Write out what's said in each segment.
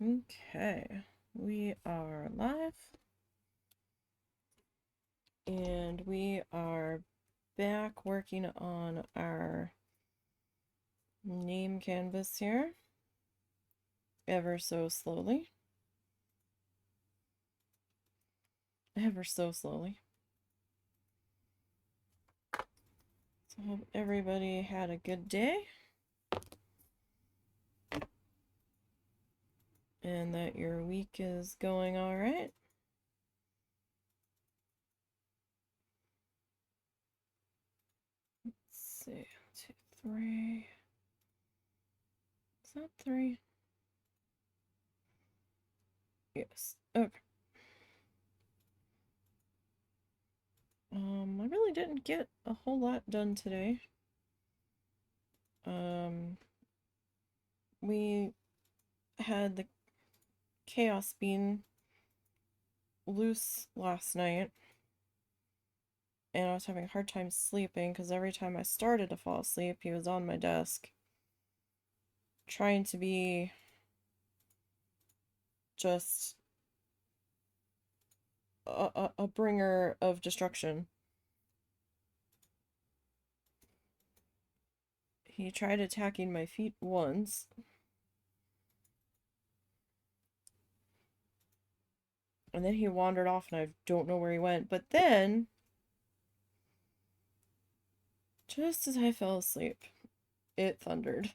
Okay, we are live and we are back working on our name canvas here, ever so slowly. Ever so slowly. So I hope everybody had a good day and that your week is going all right. Let's see, 2, 3. Is that 3? Yes. Okay. I really didn't get a whole lot done today. We had the chaos bean loose last night, and I was having a hard time sleeping because every time I started to fall asleep, he was on my desk trying to be just a bringer of destruction. He tried attacking my feet once. And then he wandered off and I don't know where he went. But then, just as I fell asleep, it thundered.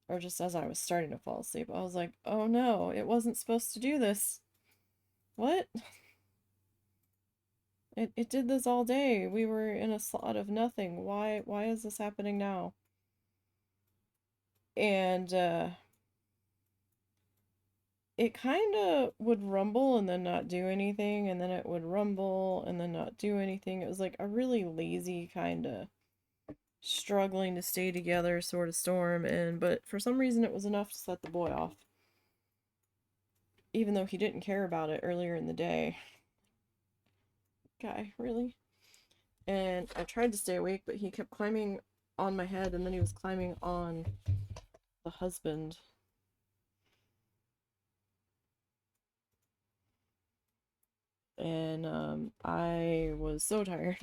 Or just as I was starting to fall asleep, I was like, oh no, it wasn't supposed to do this. What? It did this all day. We were in a slot of nothing. Why is this happening now? And it kind of would rumble and then not do anything, and then it would rumble and then not do anything. It was like a really lazy kind of struggling to stay together sort of storm, but for some reason it was enough to set the boy off. Even though he didn't care about it earlier in the day. Guy, really? And I tried to stay awake, but he kept climbing on my head, and then he was climbing on the husband. And I was so tired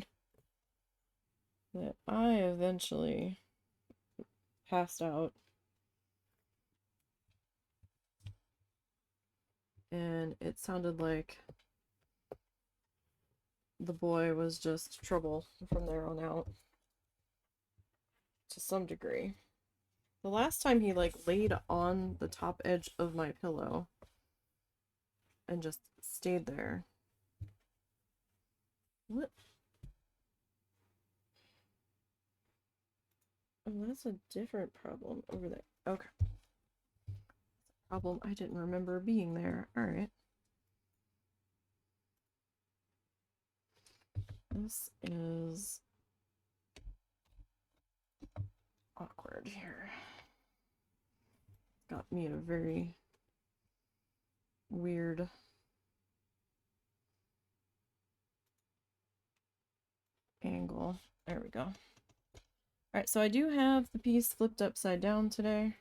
that I eventually passed out. And it sounded like the boy was just trouble from there on out. To some degree. The last time he like laid on the top edge of my pillow and just stayed there. What? Oh, that's a different problem over there. Okay. Problem I didn't remember being there. Alright. This is awkward here. Got me at a very weird angle. There we go. Alright, so I do have the piece flipped upside down today.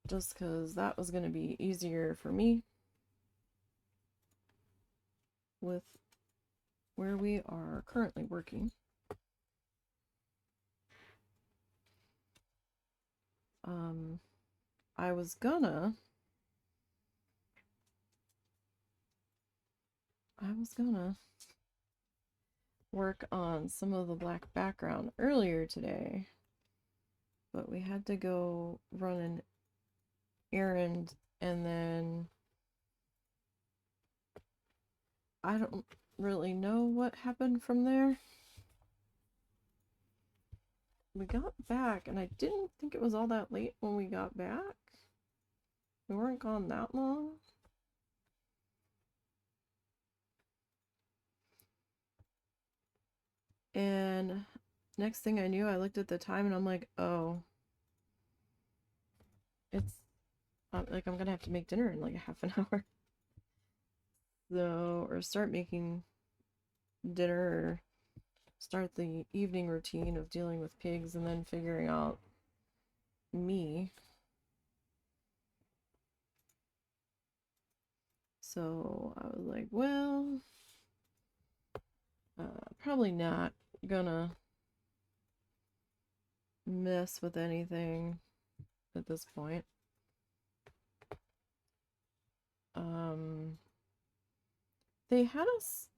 Just because that was going to be easier for me with where we are currently working. I was gonna work on some of the black background earlier today, but we had to go run an errand, and then I don't really know what happened from there. We got back, and I didn't think it was all that late when we got back. We weren't gone that long. And next thing I knew, I looked at the time and I'm like, oh, it's like I'm gonna have to make dinner in like a half an hour. So, or start making dinner, or start the evening routine of dealing with pigs and then figuring out me. So I was like, well, probably not gonna mess with anything at this point. They had us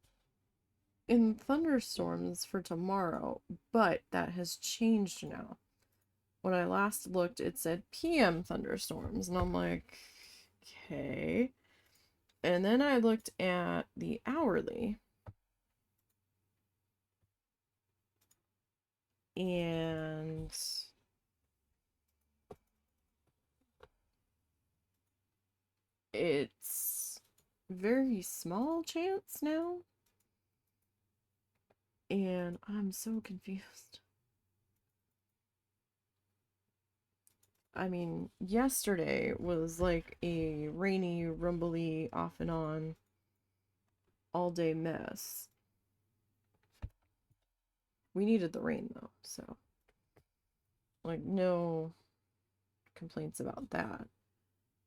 in thunderstorms for tomorrow, but that has changed now. When I last looked, it said PM thunderstorms, and I'm like, okay. And then I looked at the hourly, and it's very small chance now, and I'm so confused. I mean, yesterday was like a rainy, rumbly, off and on, all day mess. We needed the rain though, so like no complaints about that.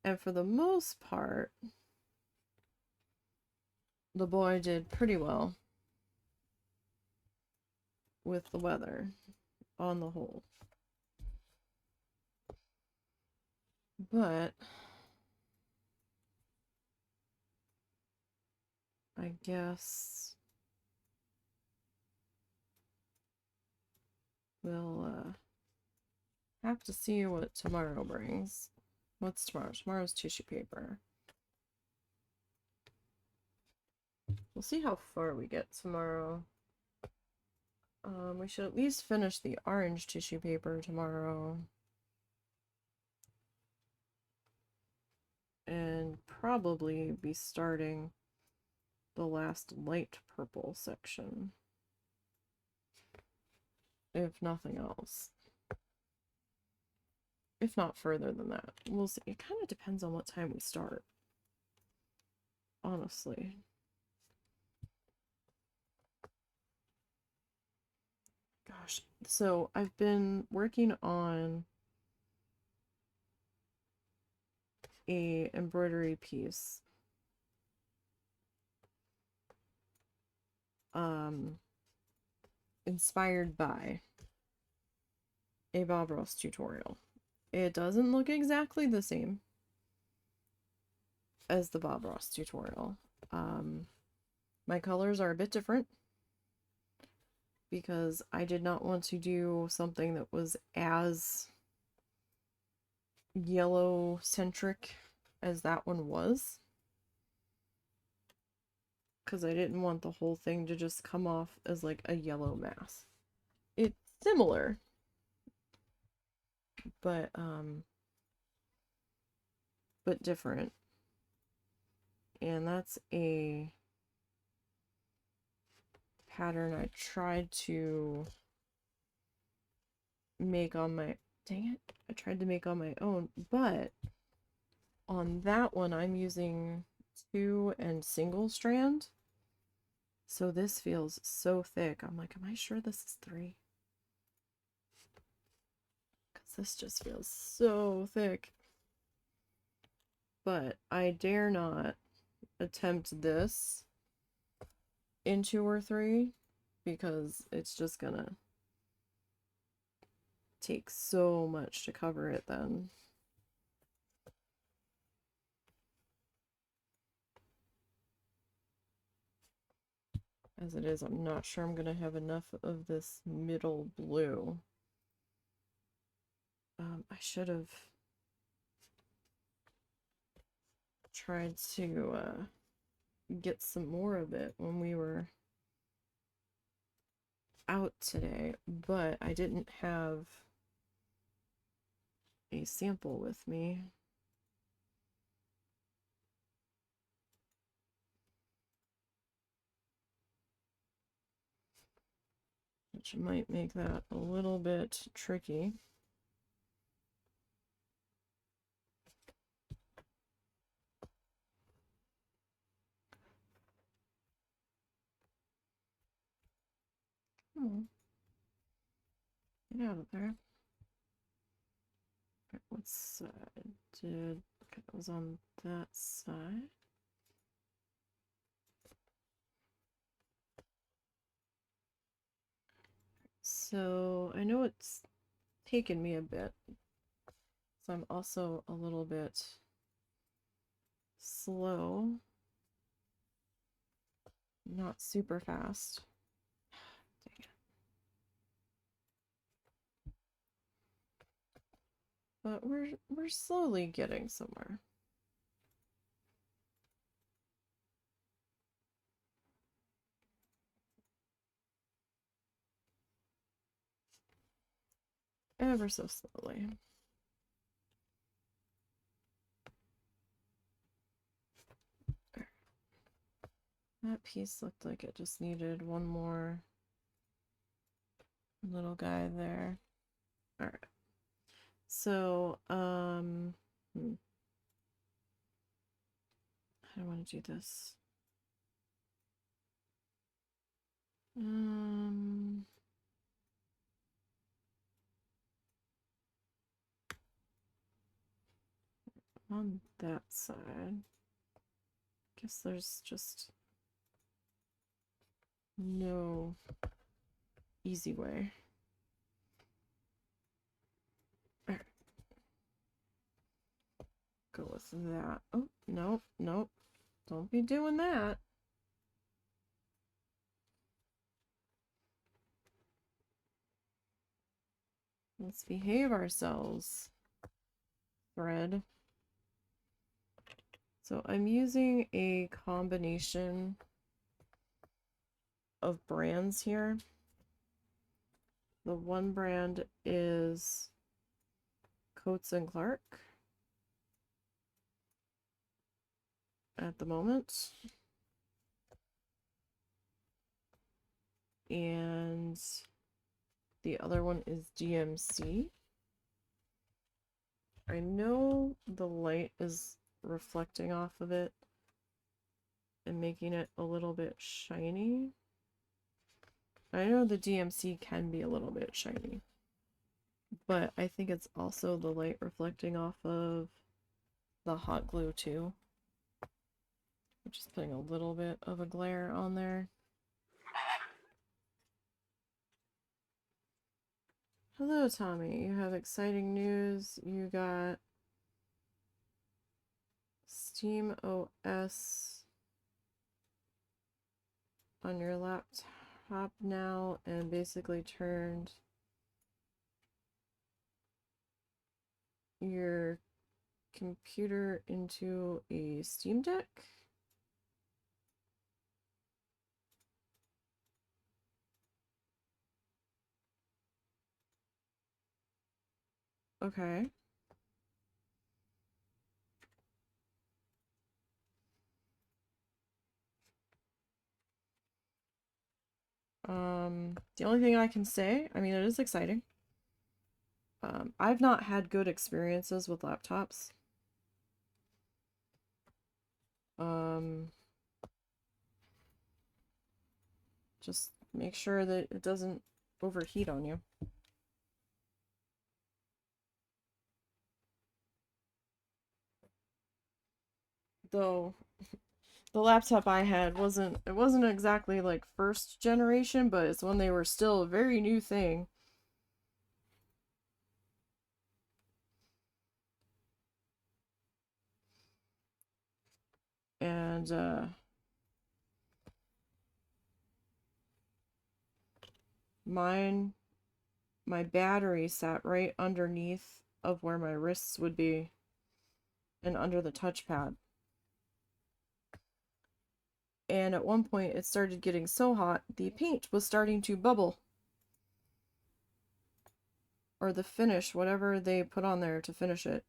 And for the most part, the boy did pretty well with the weather on the whole. But I guess we'll have to see what tomorrow brings. What's tomorrow? Tomorrow's tissue paper. We'll see how far we get tomorrow. We should at least finish the orange tissue paper tomorrow. And probably be starting the last light purple section. If nothing else. If not further than that. We'll see. It kind of depends on what time we start. Honestly. Gosh. So I've been working on a embroidery piece. Inspired by a Bob Ross tutorial. It doesn't look exactly the same as the Bob Ross tutorial. My colors are a bit different because I did not want to do something that was as yellow centric as that one was, because I didn't want the whole thing to just come off as like a yellow mass. It's similar, but different. And that's a pattern I tried to make on my, dang it, I tried to make on my own, but on that one I'm using 2 and single strand, so this feels so thick. I'm like, am I sure this is 3? Because this just feels so thick. But I dare not attempt this in 2 or 3 because it's just gonna take so much to cover it then. As it is, I'm not sure I'm gonna have enough of this middle blue. I should have tried to get some more of it when we were out today, but I didn't have a sample with me. Which might make that a little bit tricky. Oh, get out of there. Okay, what side did, okay, that was on that side. So I know it's taken me a bit, so I'm also a little bit slow, not super fast. Dang it. But we're slowly getting somewhere. Ever so slowly. That piece looked like it just needed one more little guy there. All right. So, how do I want to do this? On that side, guess there's just no easy way. All right. Go with that. Oh, nope, nope. Don't be doing that. Let's behave ourselves. Thread. So I'm using a combination of brands here. The one brand is Coates and Clark at the moment. And the other one is DMC. I know the light is reflecting off of it and making it a little bit shiny. I know the DMC can be a little bit shiny, but I think it's also the light reflecting off of the hot glue too, which is putting a little bit of a glare on there. Hello, Tommy. You have exciting news. You got Steam OS on your laptop now and basically turned your computer into a Steam Deck. Okay. The only thing I can say, I mean, it is exciting. I've not had good experiences with laptops. Just make sure that it doesn't overheat on you. Though the laptop I had wasn't exactly like first generation, but it's when they were still a very new thing. And my battery sat right underneath of where my wrists would be and under the touchpad. And at one point it started getting so hot, the paint was starting to bubble. Or the finish, whatever they put on there to finish it,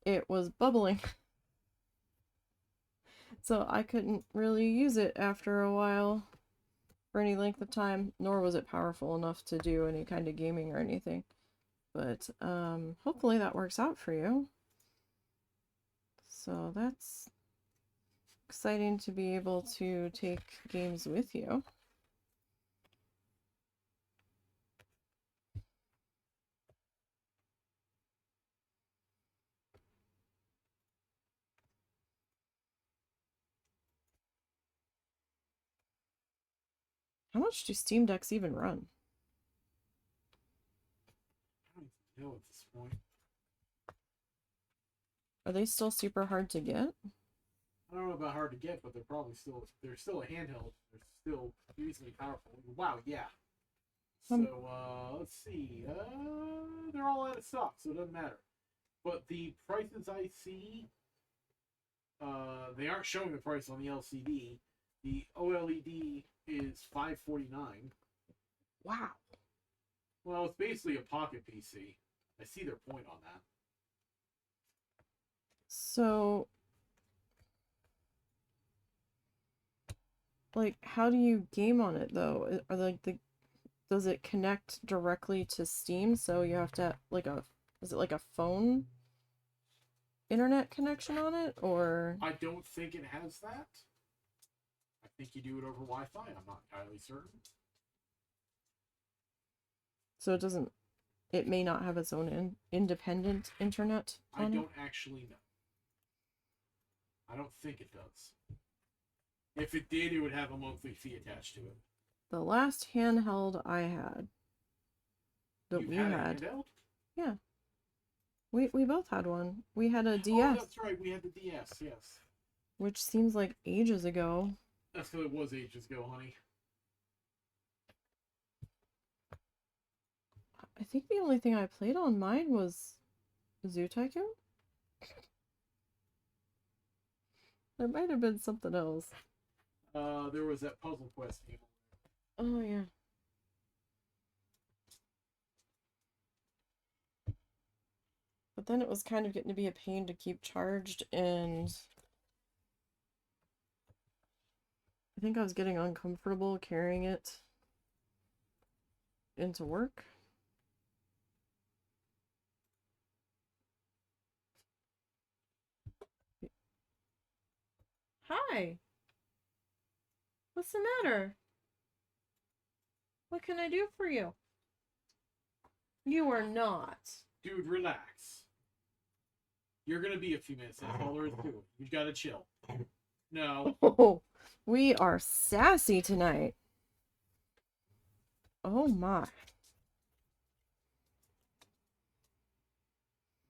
it was bubbling. So I couldn't really use it after a while for any length of time, nor was it powerful enough to do any kind of gaming or anything. But hopefully that works out for you. So that's exciting to be able to take games with you. How much do Steam Decks even run? know at this point. Are they still super hard to get? I don't know about hard to get, but they're still a handheld. They're still reasonably powerful. Wow, yeah. So let's see. They're all out of stock, so it doesn't matter. But the prices I see, they aren't showing the price on the LCD. The OLED is $549. Wow. Well, it's basically a pocket PC. I see their point on that. So, like, how do you game on it though? Are like the does it connect directly to Steam? So you have to like is it like a phone internet connection on it, or? I don't think it has that. I think you do it over Wi-Fi. I'm not entirely certain. So it doesn't. It may not have its own independent internet I on it. don't actually know. I don't think it does. If it did, it would have a monthly fee attached to it. The last handheld I had You've we had a had, handheld? yeah, we both had one. We had a Oh, DS, that's right. We had the DS. Yes. which seems like ages ago. That's because it was ages ago, honey. I think the only thing I played on mine was Zoo Tycoon. There might have been something else. There was that Puzzle Quest game. Oh yeah. But then it was kind of getting to be a pain to keep charged, and I think I was getting uncomfortable carrying it into work. Hi. What's the matter? What can I do for you? You are not. Dude, relax. You're gonna be a few minutes. That's all there is to it. You gotta chill. No. Oh, we are sassy tonight. Oh my.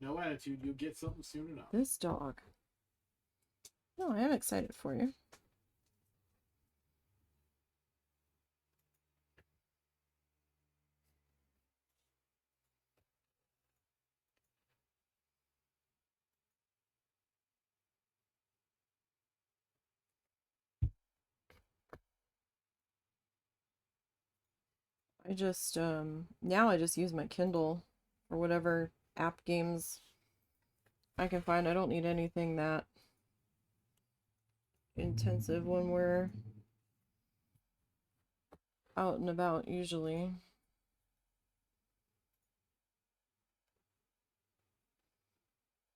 No attitude. You'll get something soon enough. This dog. No, I am excited for you. I just now I just use my Kindle for whatever app games I can find. I don't need anything that intensive when we're out and about usually.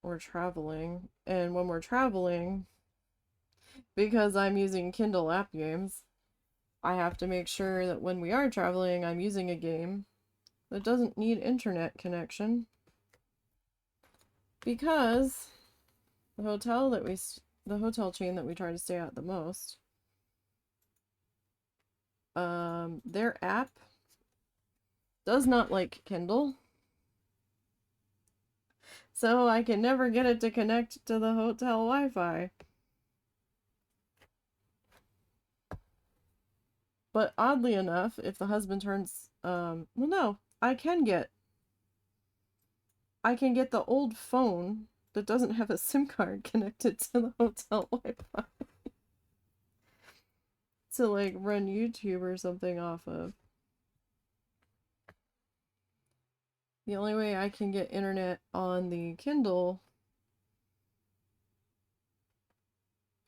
We're traveling, and when we're traveling, because I'm using Kindle app games, I have to make sure that when we are traveling, I'm using a game that doesn't need internet connection, because the hotel chain that we try to stay at the most, their app does not like Kindle, so I can never get it to connect to the hotel Wi-Fi. But oddly enough, if the husband turns, well, no, I can get the old phone that doesn't have a SIM card connected to the hotel Wi-Fi to like run YouTube or something off of. The only way I can get internet on the Kindle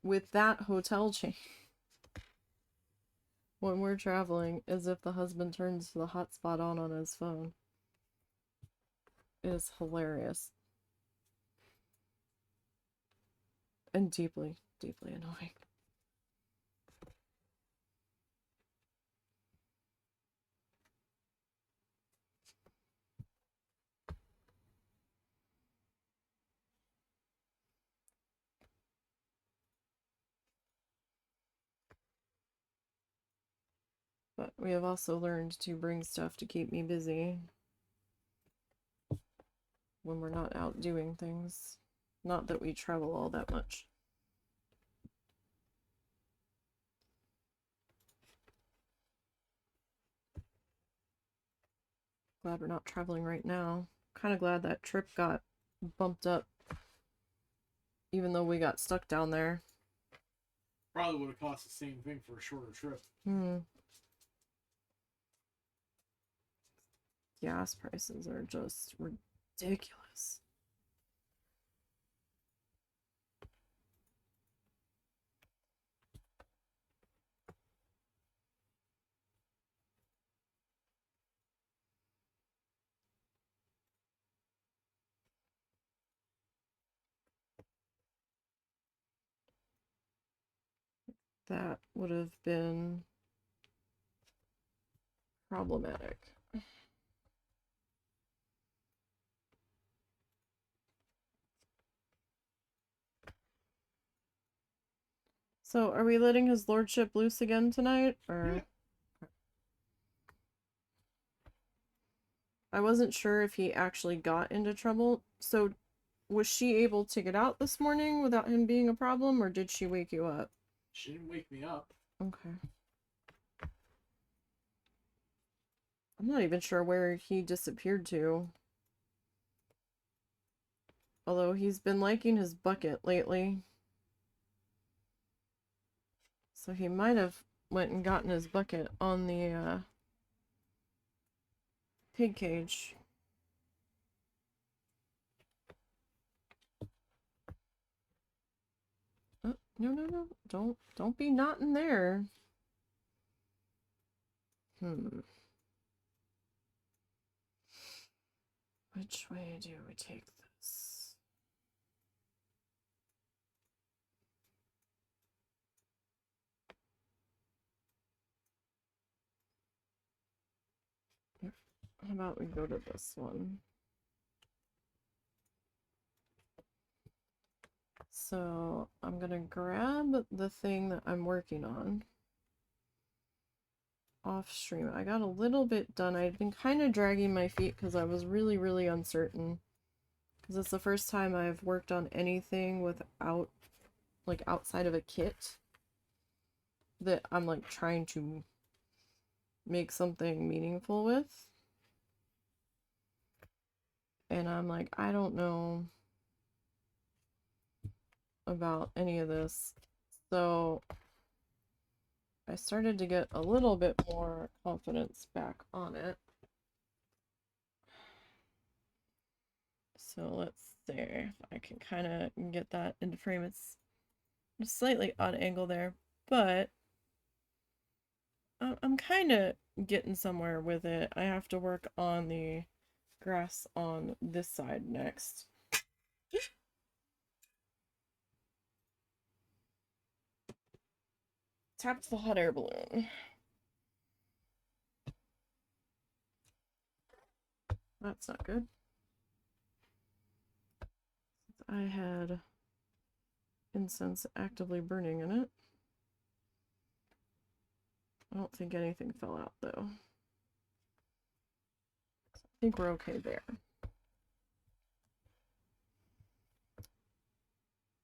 with that hotel chain when we're traveling is if the husband turns the hotspot on his phone. It is hilarious. And deeply, deeply annoying. But we have also learned to bring stuff to keep me busy. when we're not out doing things. Not that we travel all that much. Glad we're not traveling right now. Kind of glad that trip got bumped up, even though we got stuck down there. Probably would have cost the same thing for a shorter trip. Gas prices are just ridiculous. That would have been problematic. So, are we letting his lordship loose again tonight, or? Yeah. I wasn't sure if he actually got into trouble. So, was she able to get out this morning without him being a problem, or did she wake you up? She didn't wake me up. Okay. I'm not even sure where he disappeared to. Although he's been liking his bucket lately. So he might have went and gotten his bucket on the pig cage. Oh, no. Don't be not in there. Which way do we take this? How about we go to this one? So I'm gonna grab the thing that I'm working on off stream. I got a little bit done. I'd been kind of dragging my feet because I was really uncertain. Because it's the first time I've worked on anything without, like, outside of a kit that I'm, like, trying to make something meaningful with. And I'm like, I don't know about any of this. So I started to get a little bit more confidence back on it. So let's see if I can kind of get that into frame. It's a slightly odd angle there, but I'm kind of getting somewhere with it. I have to work on the grass on this side next. Tapped the hot air balloon. That's not good. I had incense actively burning in it. I don't think anything fell out though. I think we're okay there.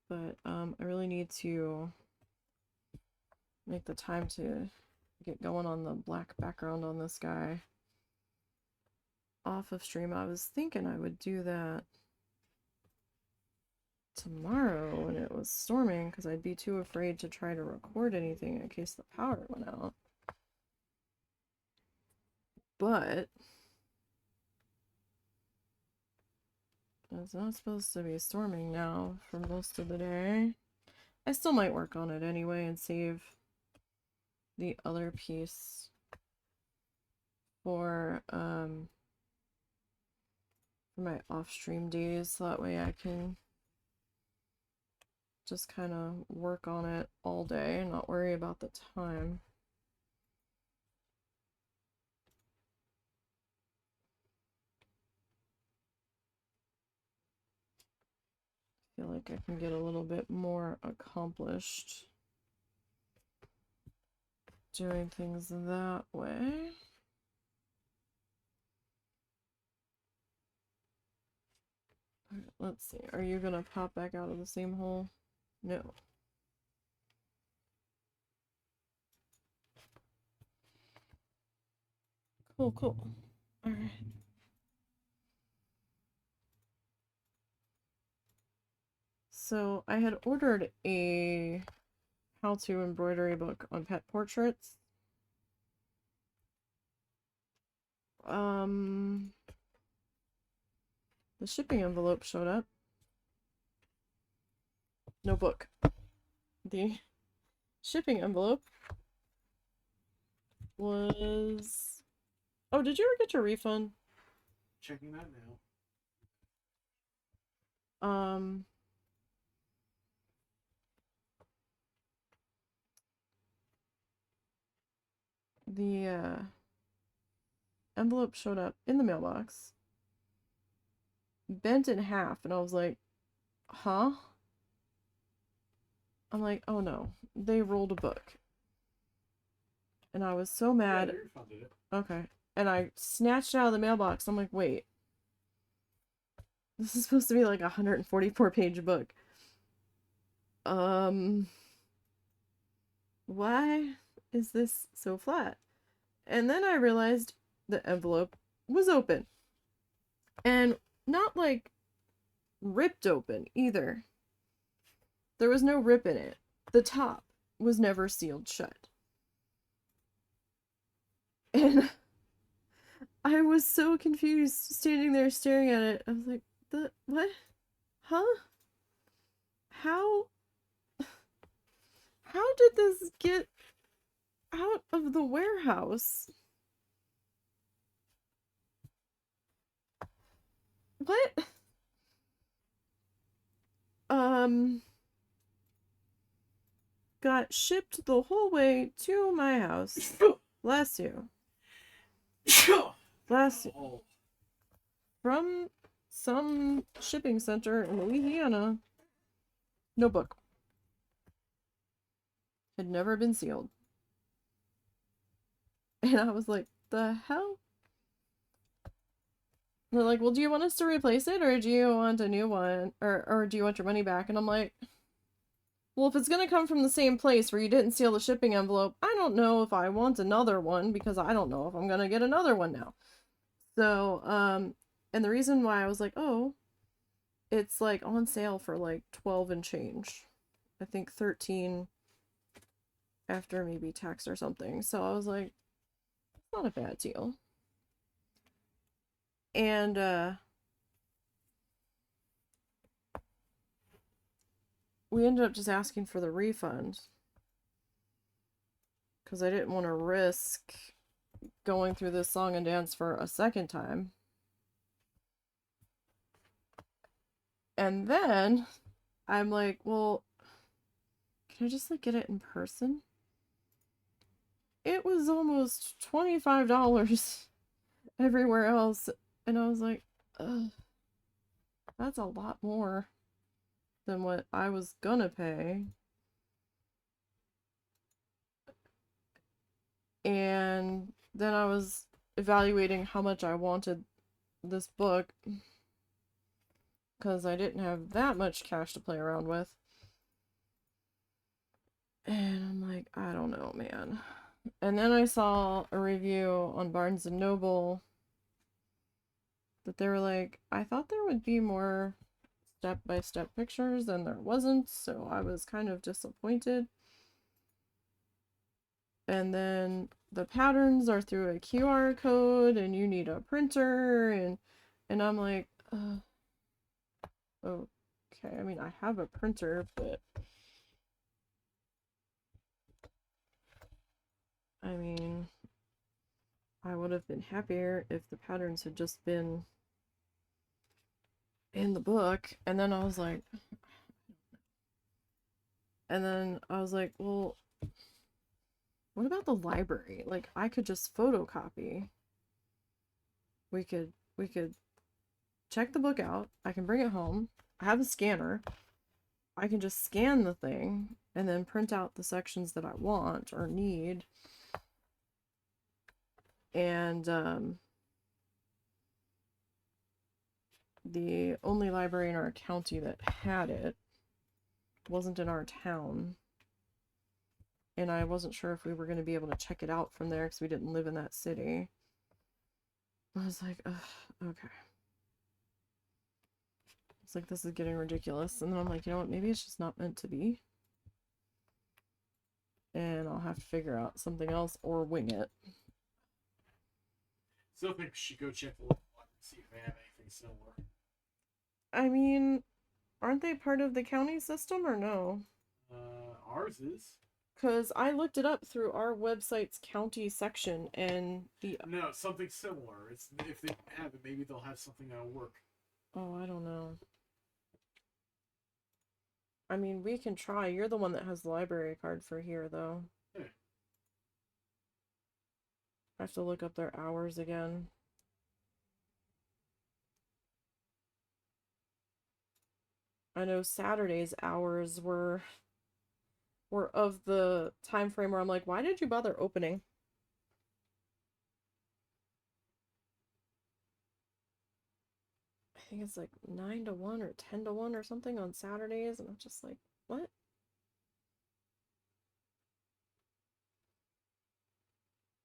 But I really need to make the time to get going on the black background on this guy off of stream. I was thinking I would do that tomorrow when it was storming because I'd be too afraid to try to record anything in case the power went out. But it's not supposed to be storming now for most of the day. I still might work on it anyway and save the other piece for my off-stream days, so that way I can just kind of work on it all day and not worry about the time. I feel like I can get a little bit more accomplished doing things that way. Let's see. Are you gonna pop back out of the same hole? No. Cool, cool. Alright. So I had ordered a how-to embroidery book on pet portraits. The shipping envelope showed up. No book. The shipping envelope was... Oh, did you ever get your refund? Checking that now. The envelope showed up in the mailbox, bent in half, and I was like, huh? I'm like, oh no, they rolled a book. And I was so mad. Yeah, you refunded it. Okay. And I snatched it out of the mailbox. I'm like, wait. This is supposed to be like a 144-page book. Why is this so flat? And then I realized the envelope was open. And not like ripped open either. There was no rip in it. The top was never sealed shut. And I was so confused standing there staring at it. I was like, what? Huh? How did this get out of the warehouse? What? Got shipped the whole way to my house. Bless you. Bless you. Oh. From some shipping center in Louisiana. No book. Had never been sealed. And I was like, the hell? They're like, well, do you want us to replace it, or do you want a new one? Or do you want your money back? And I'm like, well, if it's gonna come from the same place where you didn't seal the shipping envelope, I don't know if I want another one, because I don't know if I'm gonna get another one now. So, and the reason why I was like, oh, it's like on sale for like 12 and change. I think 13 after maybe tax or something. So I was like, it's not a bad deal. And we ended up just asking for the refund because I didn't want to risk going through this song and dance for a second time. And then I'm like, well, can I just like get it in person? It was almost $25 everywhere else. And I was like, ugh, that's a lot more than what I was gonna pay. And then I was evaluating how much I wanted this book because I didn't have that much cash to play around with. And I'm like, I don't know, man. And then I saw a review on Barnes & Noble that they were like, I thought there would be more step-by-step pictures, and there wasn't, so I was kind of disappointed. And then the patterns are through a QR code, and you need a printer, and I'm like, okay, I mean, I have a printer, but I mean, I would have been happier if the patterns had just been in the book. And then I was like, well, what about the library? Like, I could just photocopy. We could check the book out. I can bring it home. I have a scanner. I can just scan the thing and then print out the sections that I want or need. And the only library in our county that had it wasn't in our town. And I wasn't sure if we were going to be able to check it out from there because we didn't live in that city. I was like, ugh, okay. It's like, this is getting ridiculous. And then I'm like, you know what? Maybe it's just not meant to be. And I'll have to figure out something else or wing it. Still think we should go check the local library and see if they have anything similar. I mean, aren't they part of the county system or no? Ours is. Because I looked it up through our website's county section and the... No, something similar. It's if they have it, maybe they'll have something that'll work. Oh, I don't know. I mean, we can try. You're the one that has the library card for here, though. Yeah. I have to look up their hours again. I know Saturday's hours were of the time frame where I'm like, why did you bother opening? I think it's like 9 to 1 or 10 to 1 or something on Saturdays, and I'm just like, what?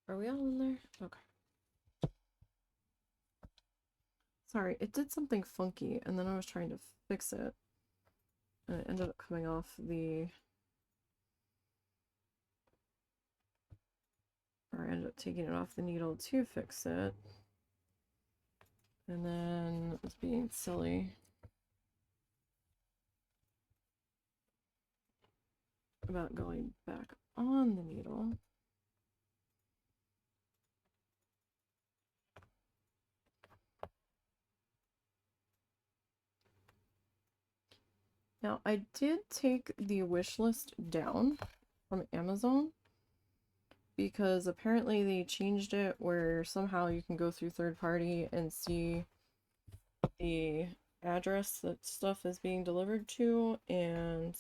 Are we all in there? Okay. Sorry, it did something funky, and then I was trying to fix it, and it ended up coming off the... Or I ended up taking it off the needle to fix it. And then it's being silly about going back on the needle. Now, I did take the wish list down from Amazon because apparently they changed it where somehow you can go through third party and see the address that stuff is being delivered to, and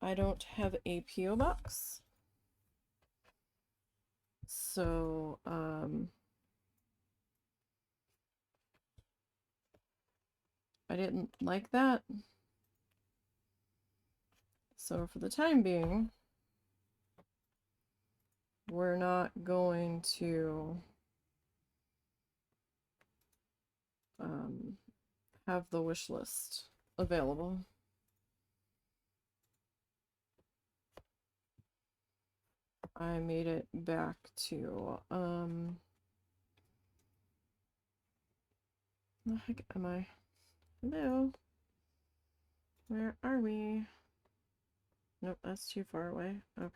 I don't have a PO box. So, I didn't like that. So for the time being, we're not going to have the wish list available. I made it back to where the heck am I? Hello? Where are we? Nope, that's too far away. Okay.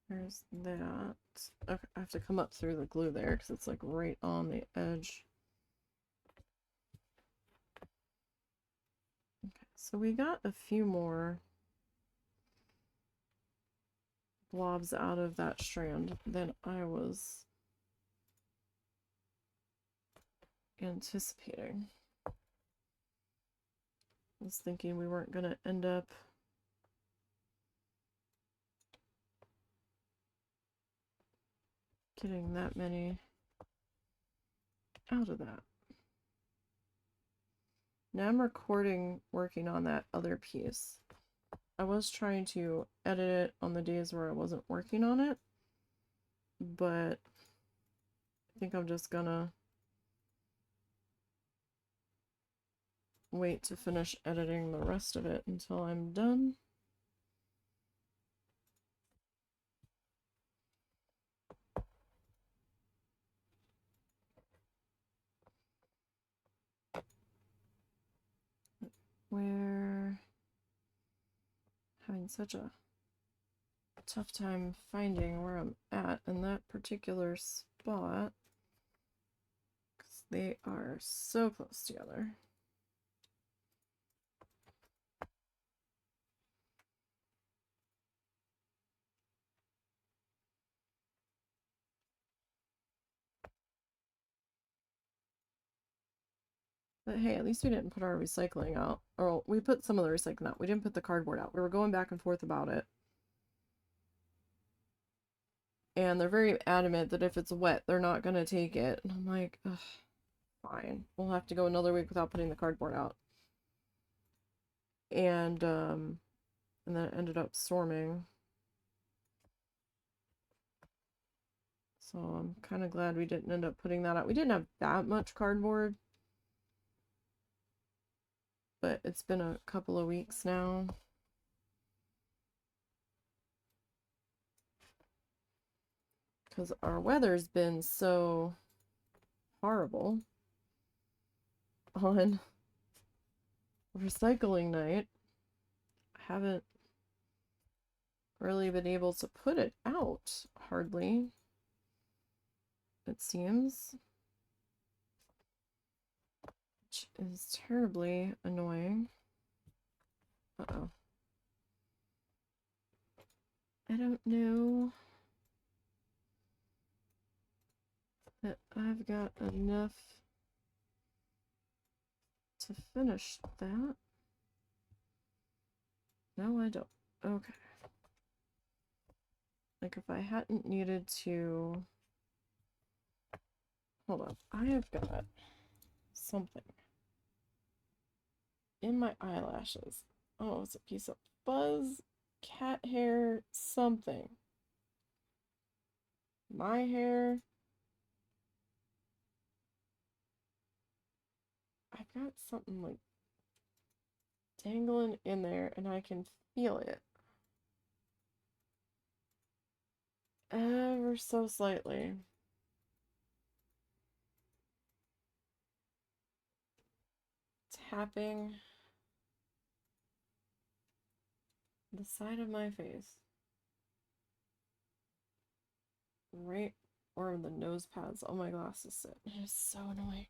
There's that. Okay, I have to come up through the glue there because it's like right on the edge. Okay, so we got a few more blobs out of that strand than I was anticipating. I was thinking we weren't going to end up getting that many out of that. Now I'm working on that other piece. I was trying to edit it on the days where I wasn't working on it, but I think I'm just gonna wait to finish editing the rest of it until I'm done. We're having such a tough time finding where I'm at in that particular spot because they are so close together. But hey, at least we didn't put our recycling out. Or we put some of the recycling out. We didn't put the cardboard out. We were going back and forth about it. And they're very adamant that if it's wet, they're not going to take it. And I'm like, ugh. fine. We'll have to go another week without putting the cardboard out. And then it ended up storming. So I'm kind of glad we didn't end up putting that out. We didn't have that much cardboard, but it's been a couple of weeks now. Because our weather's been so horrible on recycling night. I haven't really been able to put it out, hardly, it seems. Which is terribly annoying. Uh-oh. I don't know that I've got enough to finish that. No, I don't. Okay. Like if I hadn't needed to... Hold on. I have got something in my eyelashes. Oh, it's a piece of fuzz, cat hair, something. My hair. I've got something like dangling in there and I can feel it. Ever so slightly. Tapping the side of my face. Right where the nose pads on my glasses sit. It is so annoying.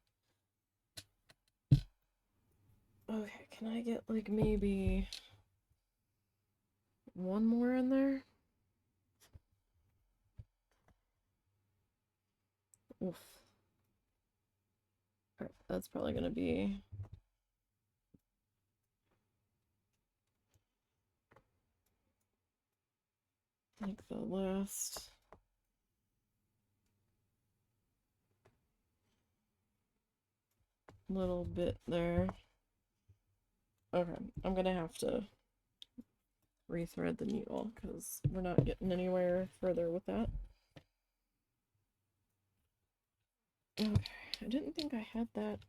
Okay, can I get like maybe one more in there? Oof. Alright, that's probably gonna be like the last little bit there. Okay, I'm gonna have to rethread the needle because we're not getting anywhere further with that. Okay, I didn't think I had that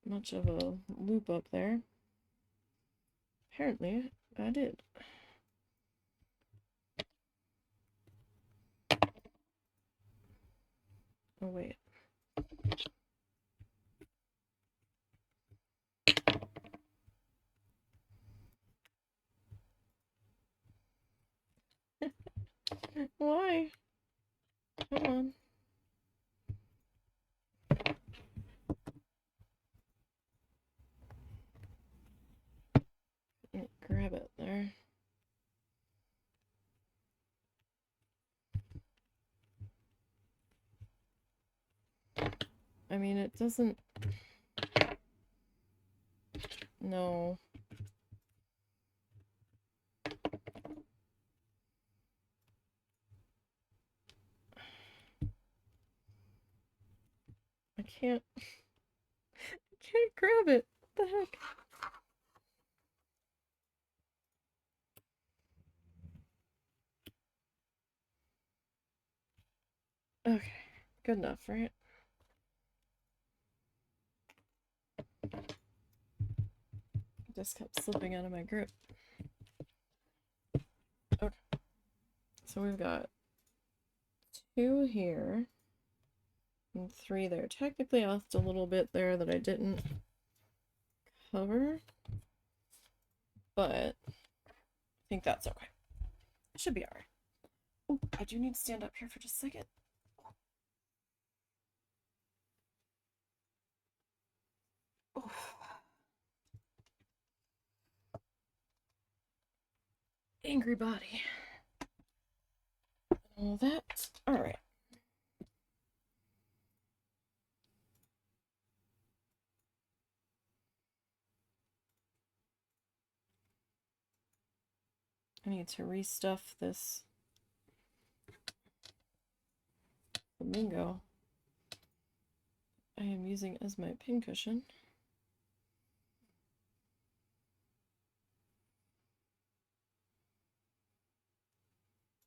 much of a loop up there. Apparently, I did. Oh, wait. Why? Come on. Grab it there. I mean, it doesn't... No. I can't... I can't grab it. What the heck? Okay. Good enough, right? Just kept slipping out of my grip. Okay. So we've got 2 here and 3 there. Technically, I left a little bit there that I didn't cover, but I think that's okay. It should be alright. Oh, I do need to stand up here for just a second. Oh. Angry body. All that. Alright. I need to restuff this flamingo. I am using as my pincushion.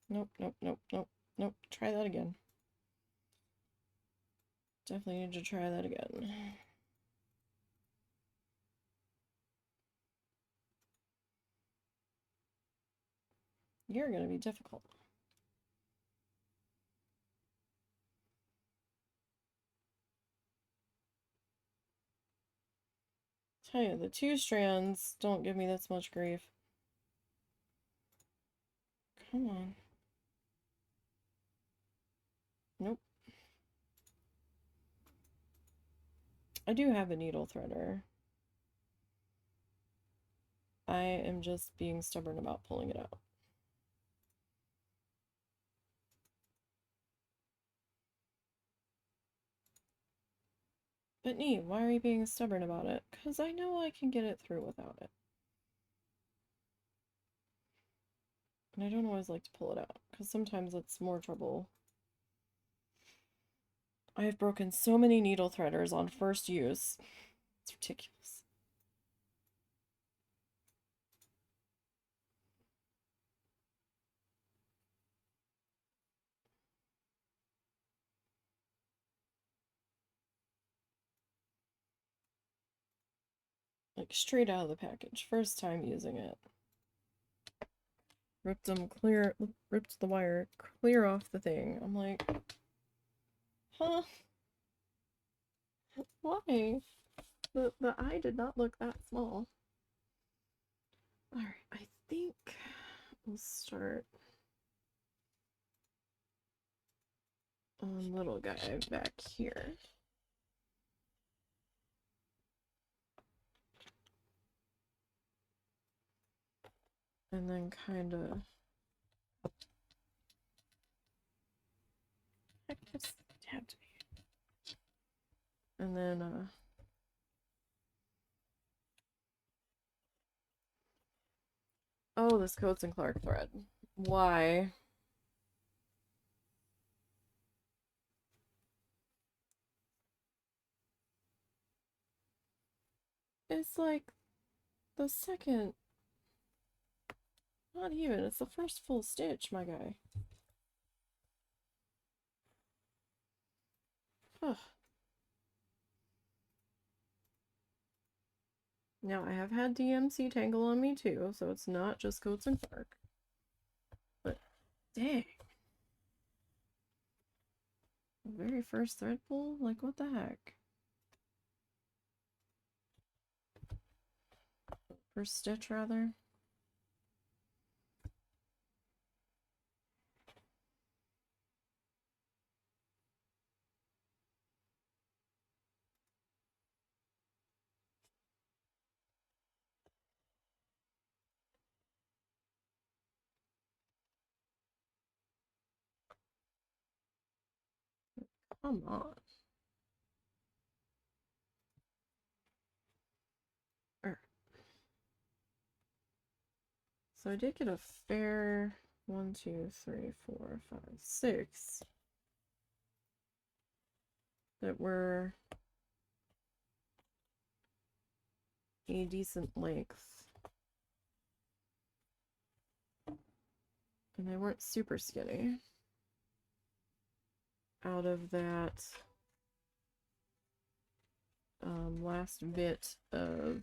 Nope, nope, nope, nope, nope. Try that again. Definitely need to try that again. You're gonna be difficult. Tell you, the 2 strands don't give me this much grief. Come on. Nope. I do have a needle threader. I am just being stubborn about pulling it out. But Nee, why are you being stubborn about it? Because I know I can get it through without it. And I don't always like to pull it out, because sometimes it's more trouble. I have broken so many needle threaders on first use. It's ridiculous. Like straight out of the package. First time using it. Ripped the wire clear off the thing. I'm like, huh? Why? The eye did not look that small. Alright, I think we'll start on little guy back here. And then kind of just stabbed me. And then oh, this Coates and Clark thread. Why? It's like the second, not even, it's the first full stitch, my guy. Ugh. Now, I have had DMC tangle on me too, so it's not just Coates and Clark. But, dang. The very first thread pull? Like, what the heck? First stitch, rather. Come on. So I did get a fair 1, 2, 3, 4, 5, 6 that were a decent length. And they weren't super skinny. Out of that last bit of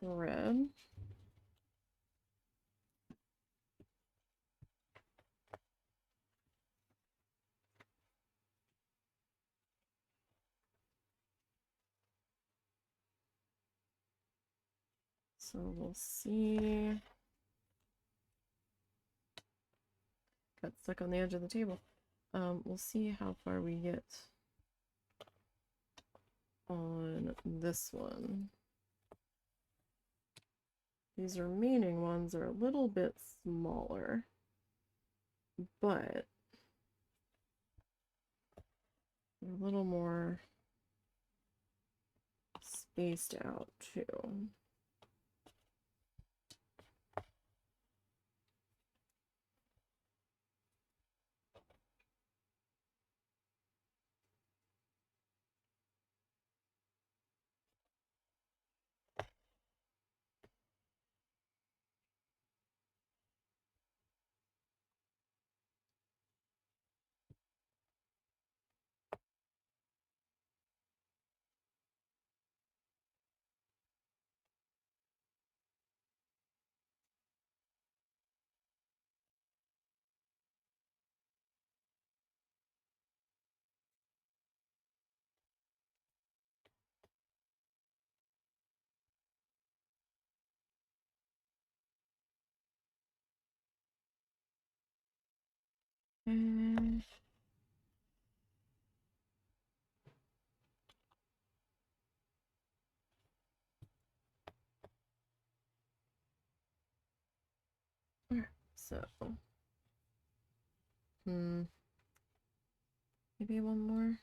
thread. So we'll see. Got stuck on the edge of the table. We'll see how far we get on this one. These remaining ones are a little bit smaller, but they're a little more spaced out too. Mm. Alright, so maybe one more.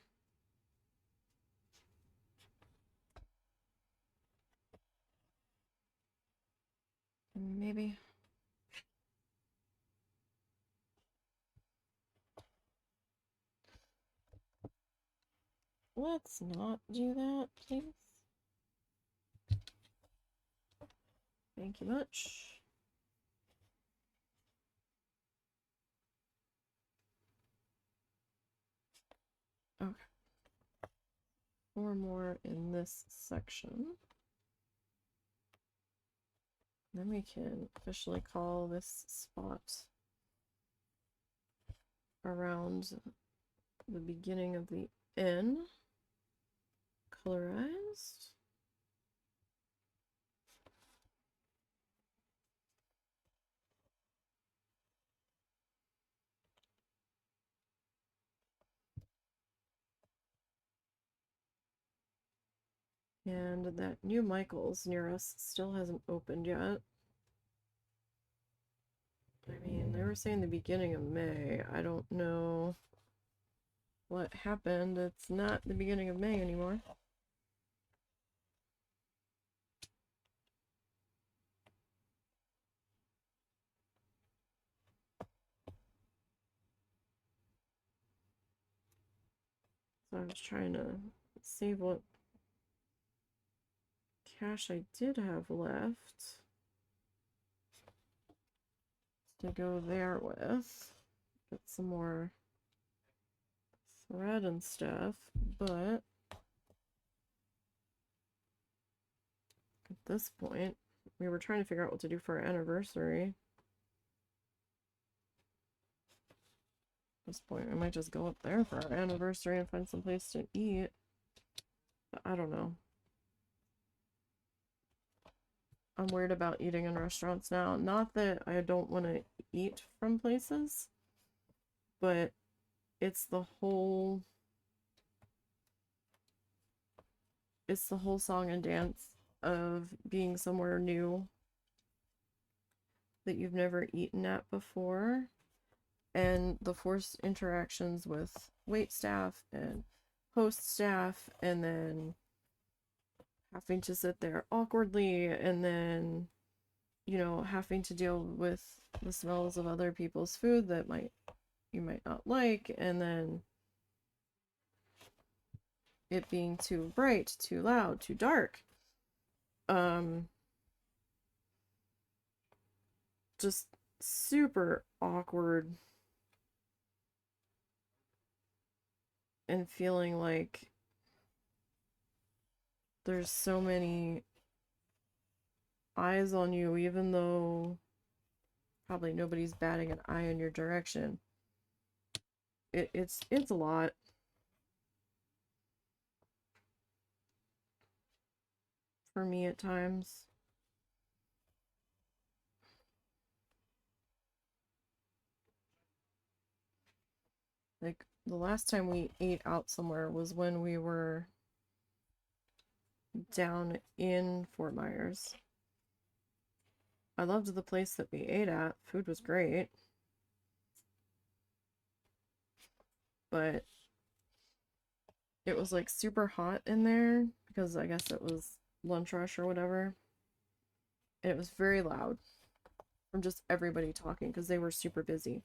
Maybe. Let's not do that, please. Thank you much. Okay. 4 more in this section. Then we can officially call this spot around the beginning of the N colorized. And that new Michael's near us still hasn't opened yet. I mean, they were saying the beginning of May. I don't know what happened. It's not the beginning of May anymore. So I was trying to save what cash I did have left to go there with. Get some more thread and stuff, but at this point, we were trying to figure out what to do for our anniversary. At this point, I might just go up there for our anniversary and find some place to eat. But I don't know. I'm weird about eating in restaurants now. Not that I don't want to eat from places, but it's the whole song and dance of being somewhere new that you've never eaten at before, and the forced interactions with wait staff and host staff, and then having to sit there awkwardly, and then, you know, having to deal with the smells of other people's food that you might not like, and then it being too bright, too loud, too dark. Just super awkward, and feeling like there's so many eyes on you, even though probably nobody's batting an eye in your direction. It's a lot. For me at times. Like, the last time we ate out somewhere was when we were down in Fort Myers. I loved the place that we ate at. Food was great. But it was like super hot in there because I guess it was lunch rush or whatever. And it was very loud from just everybody talking because they were super busy.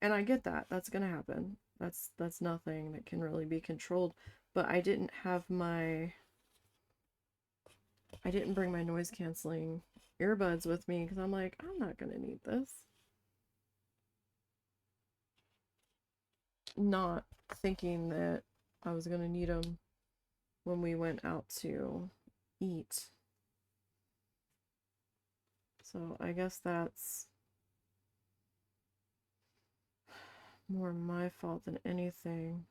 And I get that. That's gonna happen. That's nothing that can really be controlled. But I didn't bring my noise canceling earbuds with me because I'm like, I'm not gonna need this. Not thinking that I was gonna need them when we went out to eat. So I guess that's more my fault than anything.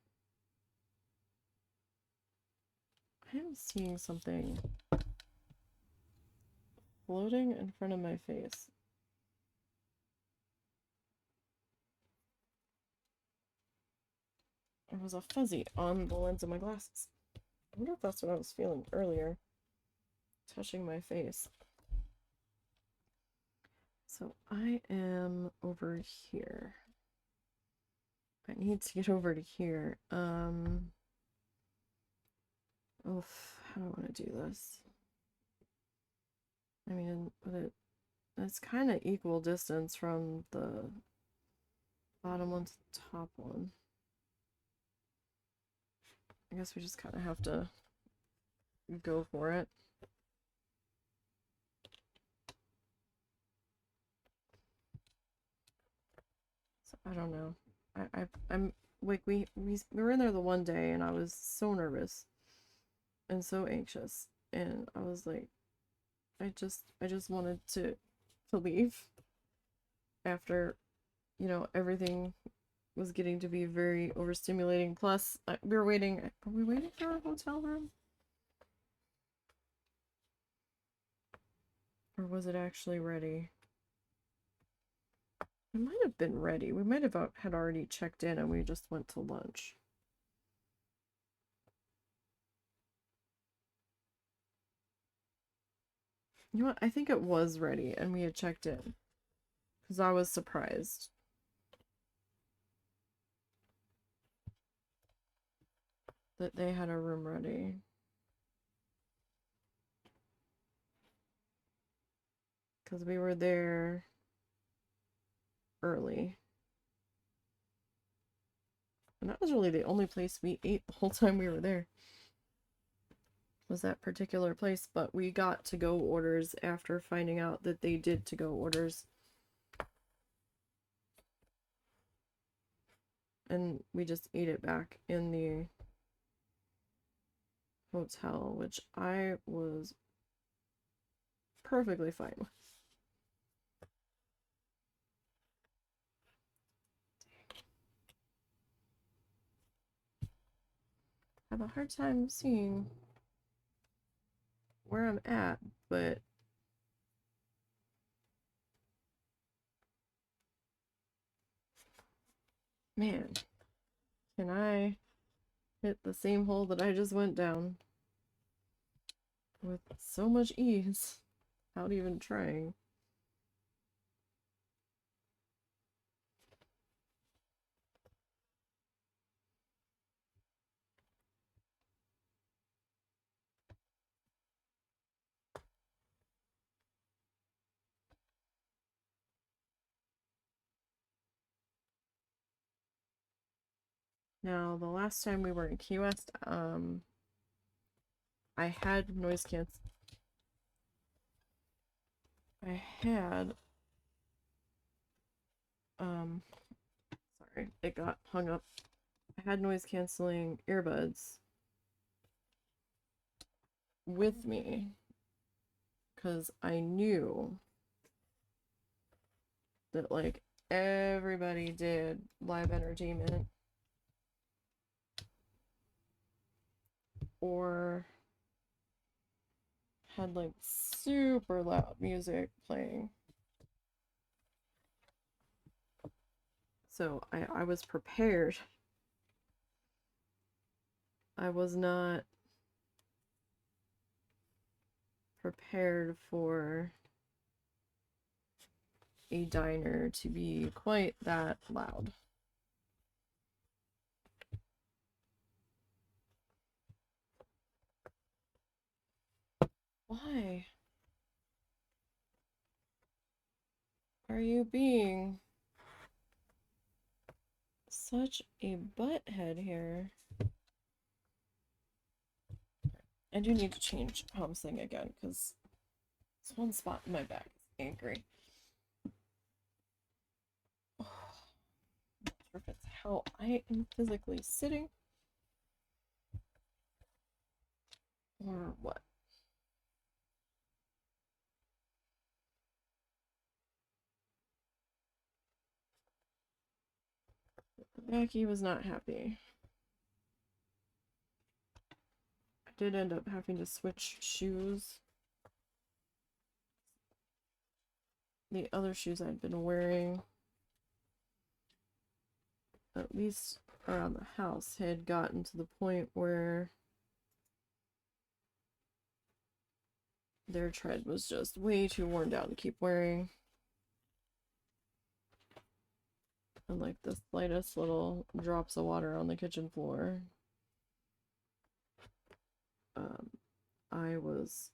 I am seeing something floating in front of my face. there was a fuzzy on the lens of my glasses. I wonder if that's what I was feeling earlier. Touching my face. So I am over here. I need to get over to here. Oof, how do I want to do this? I mean, but it's kind of equal distance from the bottom one to the top one. I guess we just kind of have to go for it. So I don't know. I'm like we were in there the one day and I was so nervous and so anxious, and I was like, I just wanted to leave after, you know, everything was getting to be very overstimulating. Plus, we were waiting. Were we waiting for a hotel room? Or was it actually ready? It might have been ready. We might have had already checked in and we just went to lunch. You know what? I think it was ready and we had checked in. Because I was surprised that they had a room ready. Because we were there early. And that was really the only place we ate the whole time we were there. Was that particular place, but we got to-go orders after finding out that they did to-go orders. And we just ate it back in the hotel, which I was perfectly fine with. I have a hard time seeing where I'm at, but man, can I hit the same hole that I just went down with so much ease without even trying? Now, the last time we were in Key West, I had noise cancel. I had, sorry, it got hung up. I had noise canceling earbuds with me because I knew that, like, everybody did live entertainment or had like super loud music playing. So I was prepared. I was not prepared for a diner to be quite that loud. Why are you being such a butthead here? I do need to change how I'm singing again because this one spot in my back is angry. Oh, I'm not sure if it's how I am physically sitting or what. Becky was not happy. I did end up having to switch shoes. The other shoes I'd been wearing at least around the house had gotten to the point where their tread was just way too worn down to keep wearing. And like the slightest little drops of water on the kitchen floor, I was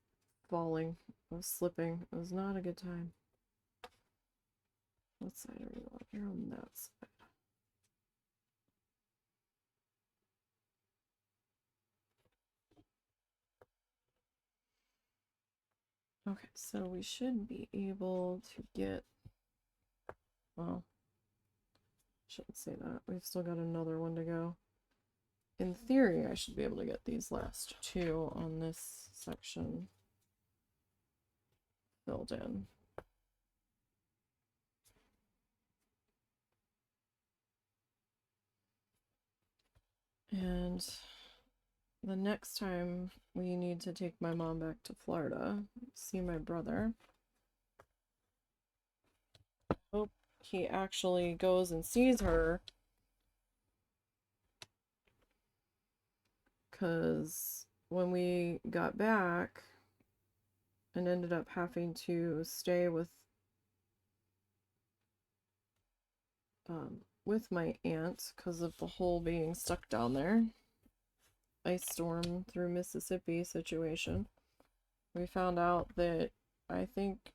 falling. I was slipping. It was not a good time. What side are you on? You're on that side. Okay, so we should be able to get, well, shouldn't say that. We've still got another one to go. In theory, I should be able to get these last two on this section filled in. And the next time we need to take my mom back to Florida, see my brother. Hope he actually goes and sees her. Because when we got back and ended up having to stay with my aunt because of the hole being stuck down there, ice storm through Mississippi situation, we found out that I think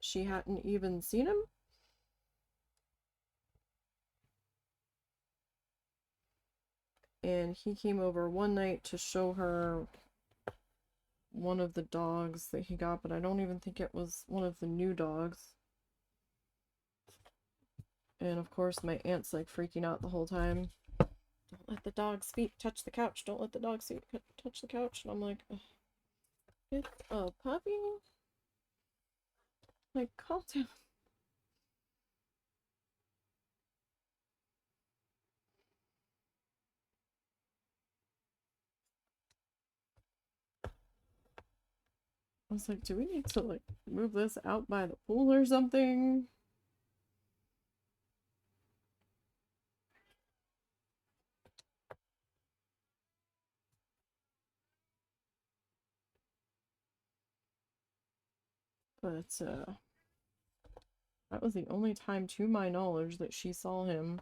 she hadn't even seen him. And he came over one night to show her one of the dogs that he got, but I don't even think it was one of the new dogs. And of course my aunt's like freaking out the whole time. Don't let the dog's feet touch the couch. Don't let the dog's feet touch the couch. And I'm like, it's a puppy? Like, calm down. I was like, do we need to like move this out by the pool or something? But that was the only time to my knowledge that she saw him.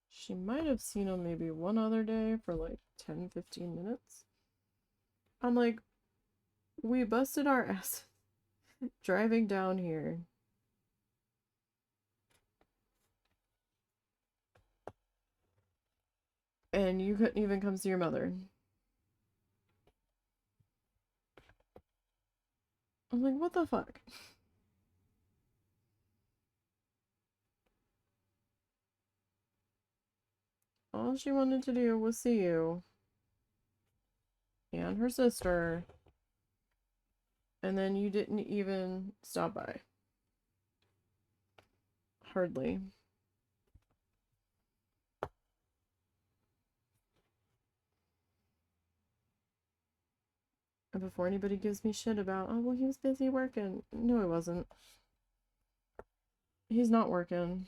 She might have seen him maybe one other day for like 10-15 minutes. I'm like, we busted our ass driving down here. And you couldn't even come see your mother. I'm like, what the fuck? All she wanted to do was see you and her sister, and then you didn't even stop by. Hardly. And before anybody gives me shit about, oh, well, he was busy working. No, he wasn't. He's not working.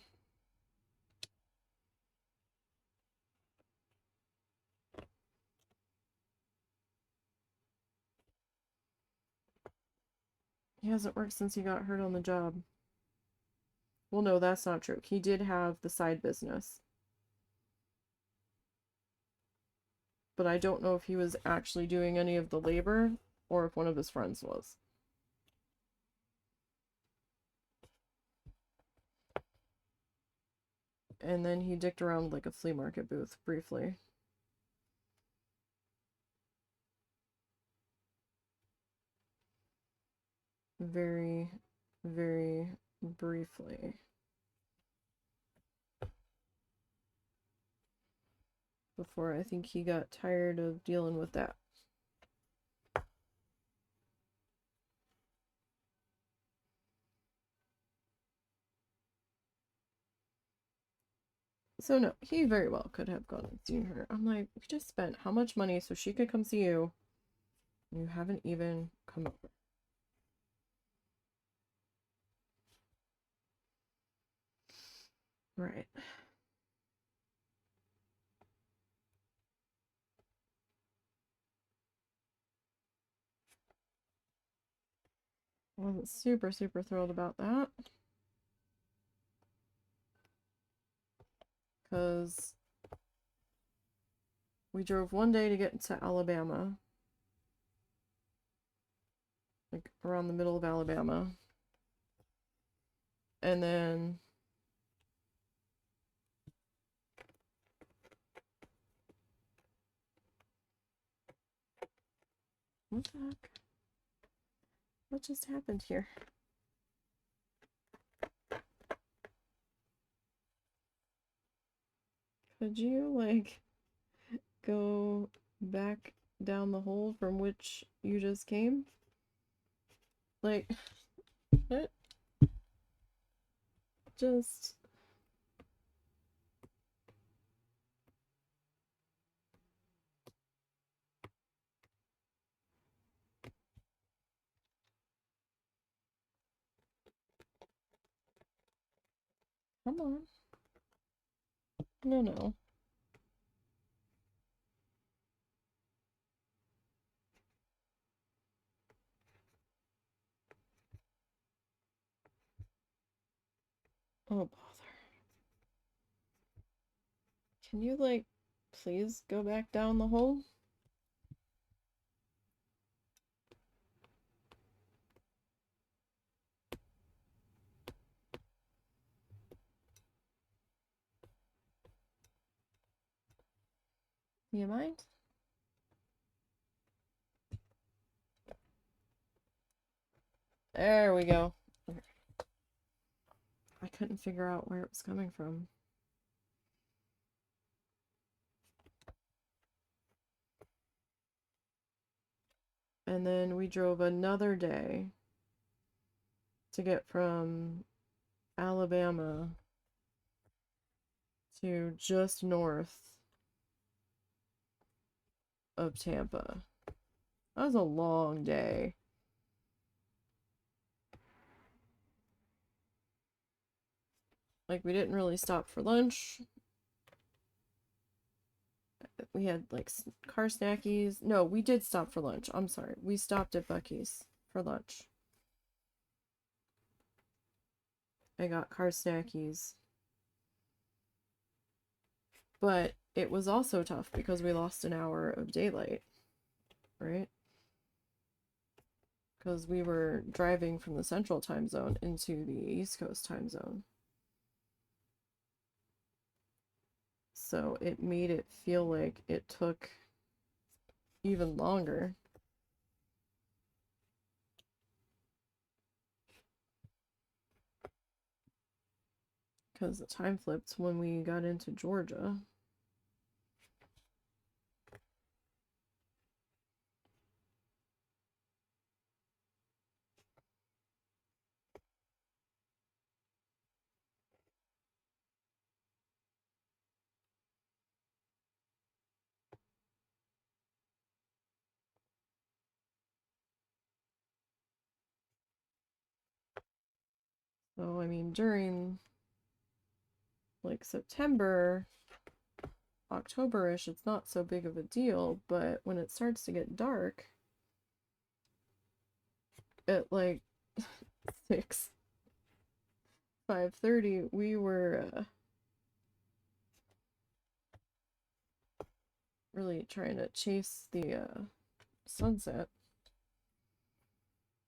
He hasn't worked since he got hurt on the job. Well, no, that's not true. He did have the side business. But I don't know if he was actually doing any of the labor or if one of his friends was. And then he dicked around like a flea market booth briefly. Very, very briefly. Before I think he got tired of dealing with that. So no, he very well could have gone and seen her. I'm like, we just spent how much money so she could come see you? You haven't even come over. Right. I wasn't super, super thrilled about that. Because we drove one day to get to Alabama. Like around the middle of Alabama. And then what the heck? What just happened here? Could you, like, go back down the hole from which you just came? Like, what? Just... Come on. No, no. Oh, bother. Can you, like, please go back down the hole? You mind? There we go. I couldn't figure out where it was coming from. And then we drove another day to get from Alabama to just north of Tampa. That was a long day. Like, we didn't really stop for lunch. We had, like, car snackies. No, we did stop for lunch. I'm sorry. We stopped at Buc-ee's for lunch. I got car snackies. But it was also tough because we lost an hour of daylight, right? Because we were driving from the central time zone into the East Coast time zone. So it made it feel like it took even longer. Because the time flipped when we got into Georgia. So, I mean, during like September, October-ish, it's not so big of a deal, but when it starts to get dark at like 6, 5:30, we were really trying to chase the sunset.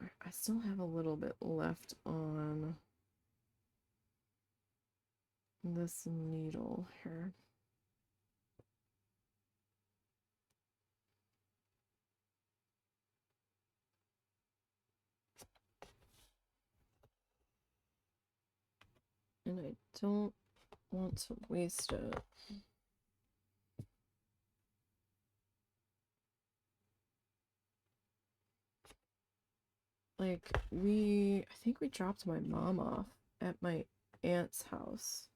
I still have a little bit left on this needle here. And I don't want to waste it. Like, I think we dropped my mom off at my aunt's house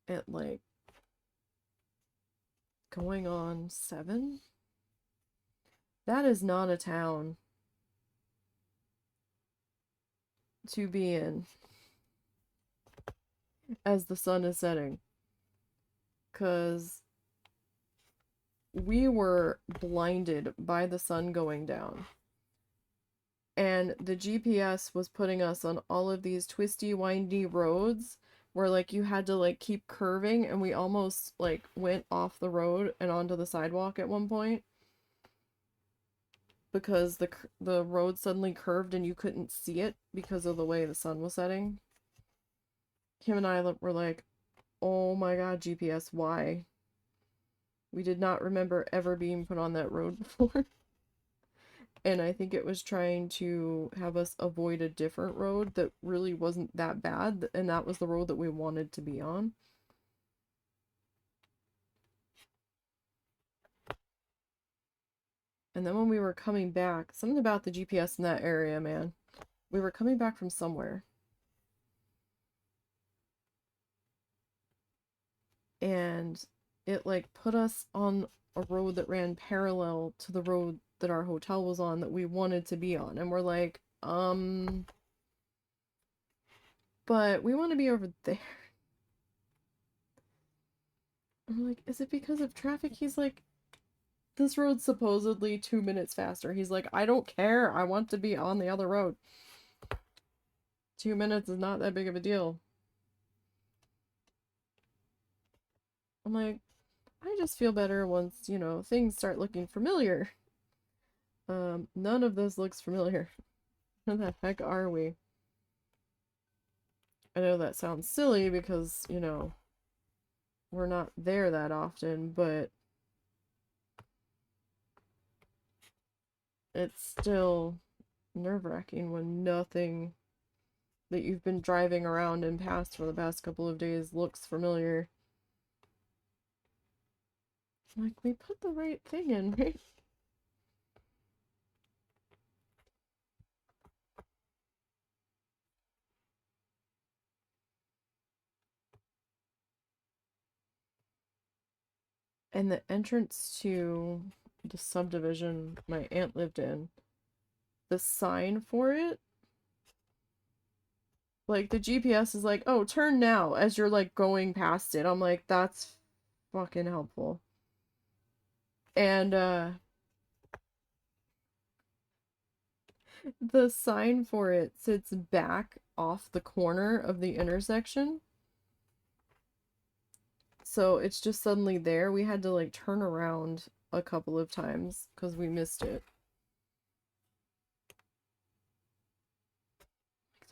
at like going on 7. That is not a town to be in. as the sun is setting. Because we were blinded by the sun going down. And the GPS was putting us on all of these twisty, windy roads where like you had to like keep curving, and we almost like went off the road and onto the sidewalk at one point because the road suddenly curved and you couldn't see it because of the way the sun was setting. Him and I were like, "Oh my God, GPS, why?" We did not remember ever being put on that road before. And I think it was trying to have us avoid a different road that really wasn't that bad, and that was the road that we wanted to be on. And then when we were coming back, something about the GPS in that area, man. We were coming back from somewhere. And it like put us on a road that ran parallel to the road that our hotel was on that we wanted to be on. And we're like, but we want to be over there. And we're like, is it because of traffic? He's like, this road's supposedly 2 minutes faster. He's like, I don't care. I want to be on the other road. 2 minutes is not that big of a deal. I'm like, I just feel better once, you know, things start looking familiar. None of this looks familiar. Where the heck are we? I know that sounds silly because, you know, we're not there that often, but it's still nerve-wracking when nothing that you've been driving around and past for the past couple of days looks familiar. Like, we put the right thing in, right? And the entrance to the subdivision my aunt lived in, the sign for it, like the GPS is like, oh, turn now as you're like going past it. I'm like, that's fucking helpful. And the sign for it sits back off the corner of the intersection. So it's just suddenly there. We had to like turn around a couple of times because we missed it.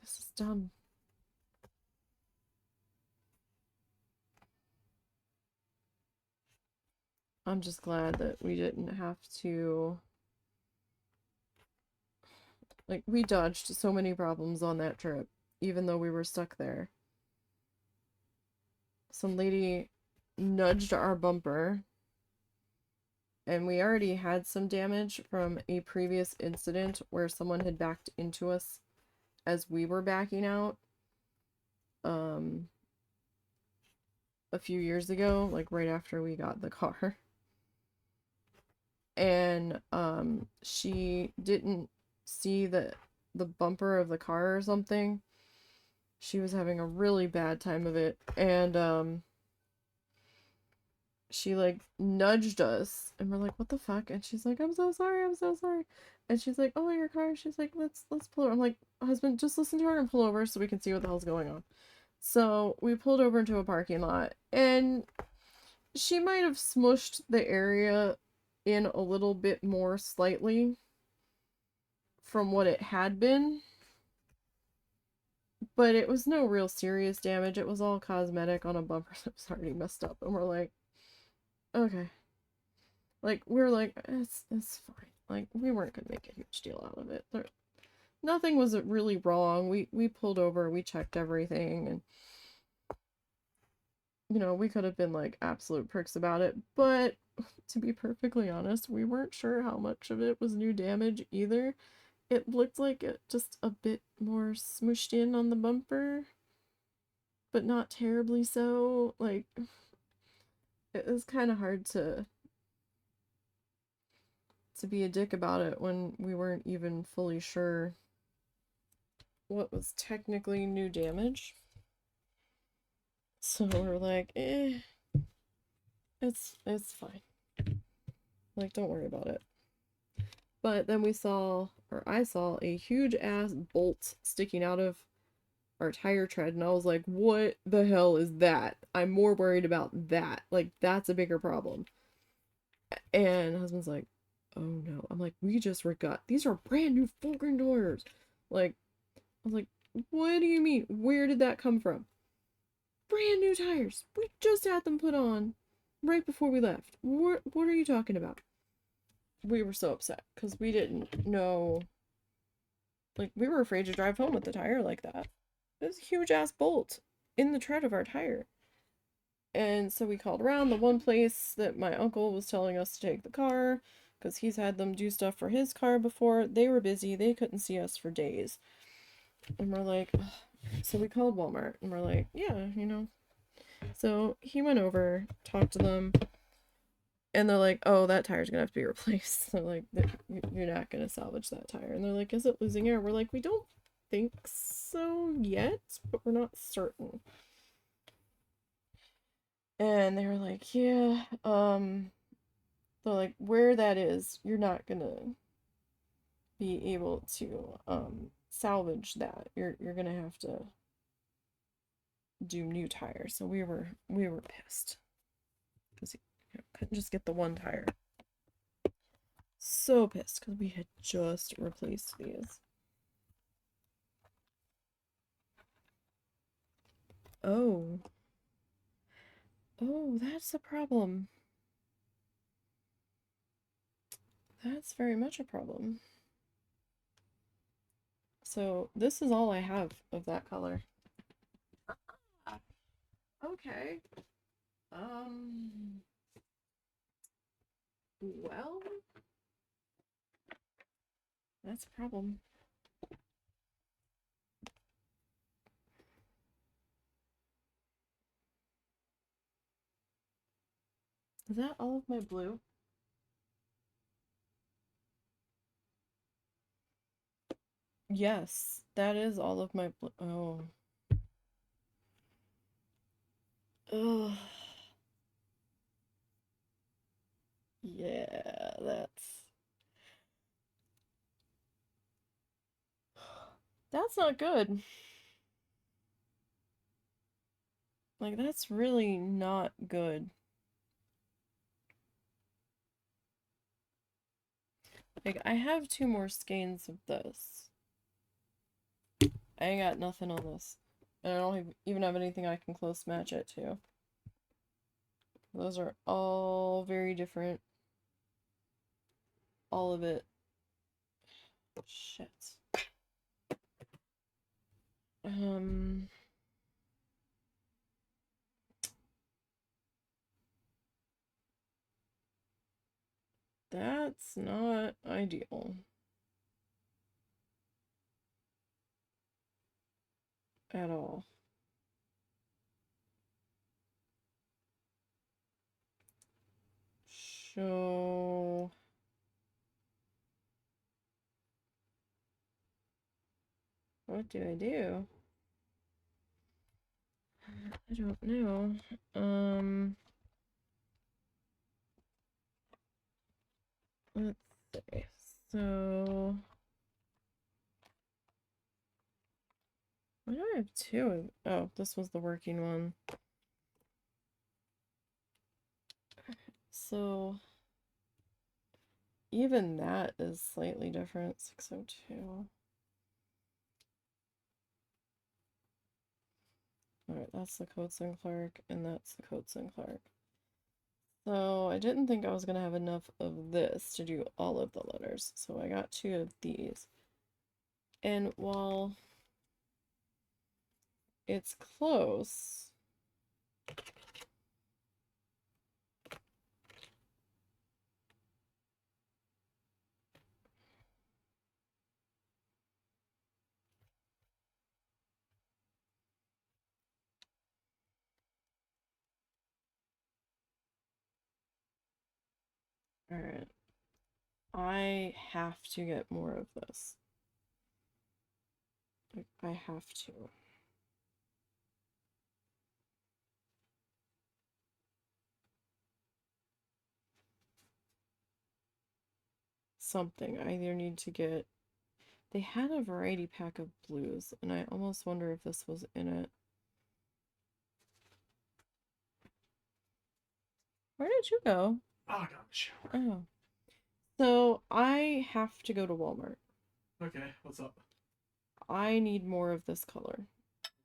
This is dumb. I'm just glad that we didn't have to. Like, we dodged so many problems on that trip, even though we were stuck there. Some lady nudged our bumper, and we already had some damage from a previous incident where someone had backed into us as we were backing out. A few years ago, like right after we got the car. And she didn't see the bumper of the car or something. She was having a really bad time of it, and she like nudged us, and we're like, what the fuck? And she's like, I'm so sorry, I'm so sorry. And she's like, oh, your car. She's like, let's pull over. I'm like, husband, just listen to her and pull over so we can see what the hell's going on. So we pulled over into a parking lot, and she might have smushed the area in a little bit more slightly from what it had been, but it was no real serious damage. It was all cosmetic on a bumper that was already messed up, and we're like, okay. Like, we're like, it's fine. Like, we weren't gonna make a huge deal out of it. Nothing was really wrong. We pulled over, we checked everything, and you know, we could have been like absolute pricks about it, but to be perfectly honest, we weren't sure how much of it was new damage either. It looked like it just a bit more smooshed in on the bumper, but not terribly so. Like, it was kind of hard to be a dick about it when we weren't even fully sure what was technically new damage. So we're like, it's fine. Like, don't worry about it. But then we saw, or I saw, a huge ass bolt sticking out of our tire tread, and I was like, what the hell is that? I'm more worried about that. Like, that's a bigger problem. And husband's like, oh no. I'm like, we just forgot. These are brand new full-grain tires. Like, I was like, what do you mean? Where did that come from? Brand new tires. We just had them put on right before we left. What are you talking about? We were so upset because we didn't know. Like, we were afraid to drive home with the tire like that. It was a huge ass bolt in the tread of our tire. And so we called around the one place that my uncle was telling us to take the car because he's had them do stuff for his car before. They were busy, they couldn't see us for days. And we're like, ugh. So we called Walmart and we're like, yeah, you know. So he went over, talked to them, and they're like, oh, that tire's gonna have to be replaced. They're like, you're not gonna salvage that tire. And they're like, is it losing air? We're like, we don't think so yet, but we're not certain. And they were like, yeah, they're like, where that is, you're not gonna be able to salvage that. You're gonna have to do new tires. So we were pissed because you couldn't just get the one tire. So pissed because we had just replaced these. Oh. Oh, that's a problem. That's very much a problem. So this is all I have of that color. Okay. Well, that's a problem. Is that all of my blue? Yes, that is all of my blue. Oh. Ugh. Yeah, that's not good. Like, that's really not good. Like, I have 2 more skeins of this. I ain't got nothing on this. And I don't even have anything I can close match it to. Those are all very different. All of it. Shit. That's not ideal. At all. So what do I do? I don't know. Let's see. So why do I have 2? Oh, this was the working one. So even that is slightly different. 602. Alright, that's the Coates and Clark, and that's the Coates and Clark. So I didn't think I was gonna have enough of this to do all of the letters, so I got 2 of these. And while it's close, alright, I have to get more of this. Like, I have to. something. I either need to get... They had a variety pack of blues, and I almost wonder if this was in it. Where did you go? Oh, I got in the shower. Oh. So, I have to go to Walmart. Okay, what's up? I need more of this color.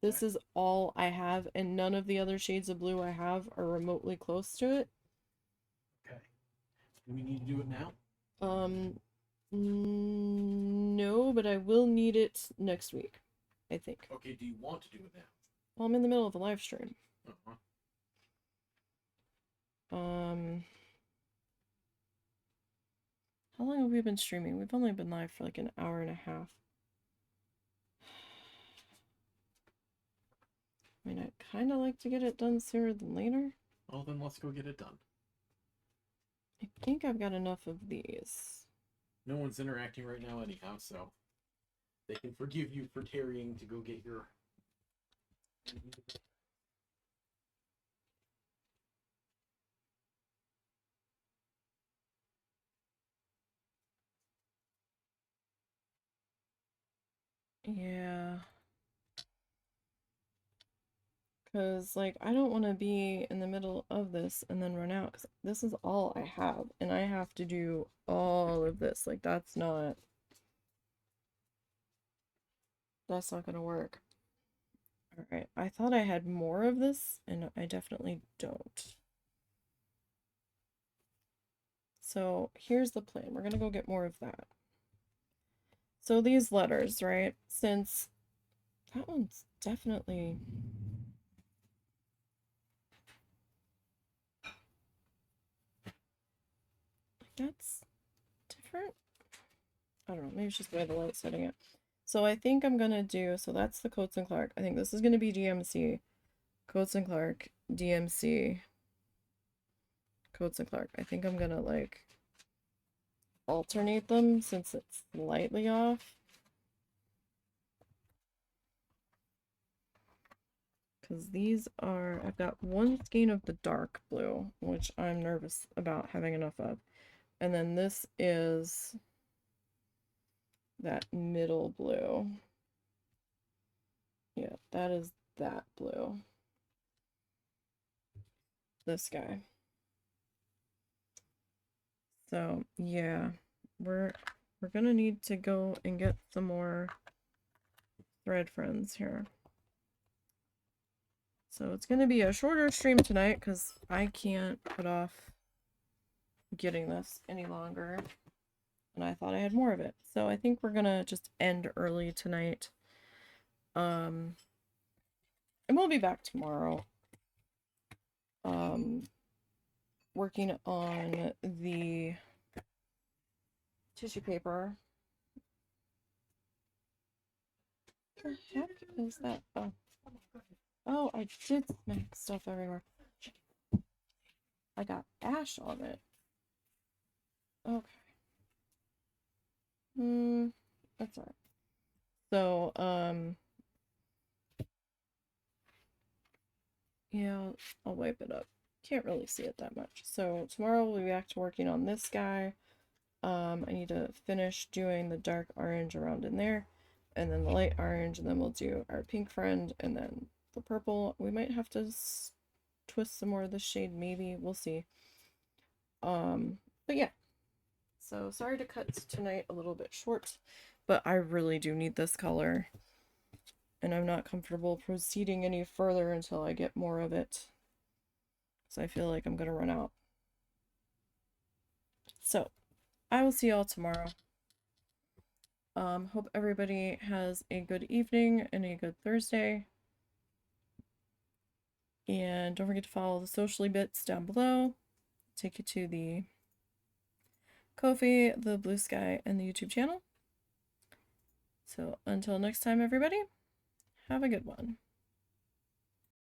This is all I have, and none of the other shades of blue I have are remotely close to it. Okay. Do we need to do it now? No, but I will need it next week, I think. Okay, do you want to do it now? Well, I'm in the middle of a live stream. Uh-huh. How long have we been streaming? We've only been live for like an hour and a half. I mean, I'd kind of like to get it done sooner than later. Well, then let's go get it done. I think I've got enough of these. No one's interacting right now anyhow, so they can forgive you for tarrying to go get your... Yeah. Because, like, I don't want to be in the middle of this and then run out. Because this is all I have. And I have to do all of this. Like, that's not going to work. Alright, I thought I had more of this, and I definitely don't. So, here's the plan. We're going to go get more of that. So, these letters, right? Since that one's definitely... That's different? I don't know. Maybe it's just the way the light's setting it. So I think I'm going to do... So that's the Coates & Clark. I think this is going to be DMC. Coates & Clark. DMC. Coates & Clark. I think I'm going to, like, alternate them since it's slightly off. Because these are... I've got one skein of the dark blue, which I'm nervous about having enough of. And then this is that middle blue. Yeah, that is that blue. This guy. So, yeah, we're gonna need to go and get some more thread friends here. So it's gonna be a shorter stream tonight because I can't put off getting this any longer. And I thought I had more of it. So I think we're gonna just end early tonight. And we'll be back tomorrow. Working on the tissue paper. What the heck is that? Oh. Oh, I did smack stuff everywhere. I got ash on it. Okay. That's alright. So, yeah, I'll wipe it up. Can't really see it that much. So tomorrow we'll be back to working on this guy. I need to finish doing the dark orange around in there, and then the light orange, and then we'll do our pink friend, and then the purple. We might have to twist some more of this shade, maybe. We'll see. But yeah. So sorry to cut tonight a little bit short, but I really do need this color. And I'm not comfortable proceeding any further until I get more of it. So I feel like I'm going to run out. So, I will see y'all tomorrow. Hope everybody has a good evening and a good Thursday. And don't forget to follow the socially bits down below. Take you to the Ko-fi, the Blue Sky, and the YouTube channel. So until next time, everybody, have a good one.